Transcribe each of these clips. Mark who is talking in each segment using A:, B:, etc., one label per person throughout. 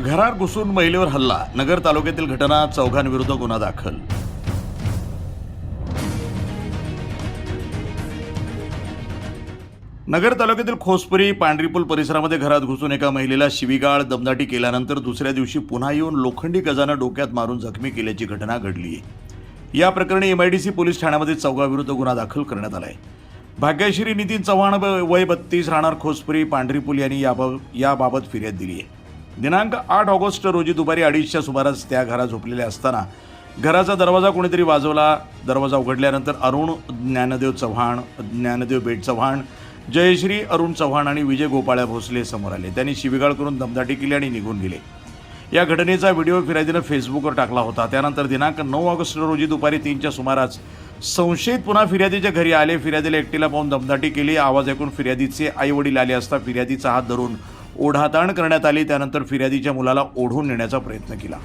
A: घरात घुसून महिलेवर हल्ला, नगर तालुक्यातील घटना, चौघांविरुद्ध गुन्हा दाखल. नगर तालुक्यातील खोसपुरी पांढरीपूल परिसरामध्ये घरात घुसून एका महिलेला शिवीगाळ दमदाटी केल्यानंतर दुसऱ्या दिवशी पुन्हा येऊन लोखंडी गजानं डोक्यात मारून जखमी केल्याची घटना घडली आहे. या प्रकरणी MIDC पोलीस ठाण्यामध्ये चौघांविरुद्ध गुन्हा दाखल करण्यात आला आहे. भाग्यश्री नितीन चव्हाण वय 32 राहणार खोसपुरी पांढरीपूल यांनी याबाबत फिर्याद दिली आहे. दिनांक 8 ऑगस्ट रोजी दुपारी 2:30च्या सुमारास त्या घरात झोपलेल्या असताना घराचा दरवाजा कोणीतरी वाजवला. दरवाजा उघडल्यानंतर अरुण ज्ञानदेव चव्हाण, ज्ञानदेव बेट चव्हाण, जयश्री अरुण चव्हाण आणि विजय गोपाळ्या भोसले समोर आले. त्यांनी शिवीगाळ करून दमदाटी केली आणि निघून गेले. या घटनेचा व्हिडिओ फिर्यादीनं फेसबुकवर टाकला होता. त्यानंतर दिनांक 9 ऑगस्ट रोजी दुपारी 3च्या सुमारास संशयित पुन्हा फिर्यादीच्या घरी आले. फिर्यादीला एकटीला पाहून दमदाटी केली. आवाज ऐकून फिर्यादीचे आईवडील आले असता फिर्यादीचा हात धरून ओढाताण करण्यात आली. त्यानंतर फिर्यादीच्या मुलाला ओढून नेण्याचा प्रयत्न केला.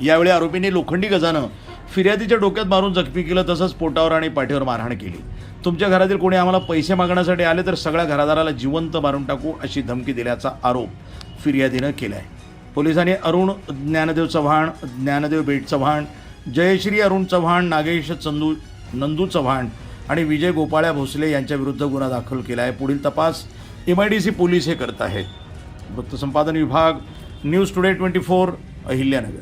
A: यावेळी आरोपींनी लोखंडी गजानं फिर्यादीच्या डोक्यात मारून जखमी केलं, तसंच पोटावर आणि पाठीवर मारहाण केली. तुमच्या घरातील कोणी आम्हाला पैसे मागण्यासाठी आले तर सगळ्या घरादाराला जिवंत मारून टाकू अशी धमकी दिल्याचा आरोप फिर्यादीनं केला आहे. पोलिसांनी अरुण ज्ञानदेव चव्हाण, ज्ञानदेव बेट चव्हाण, जयश्री अरुण चव्हाण, नागेश नंदू चव्हाण आणि विजय गोपाळ्या भोसले यांच्याविरुद्ध गुन्हा दाखल केला आहे. पुढील तपास MIDC पोलीस हे करत आहेत. वृत्तसंपादन विभाग, न्यूज टुडे 24, अहिल्यानगर.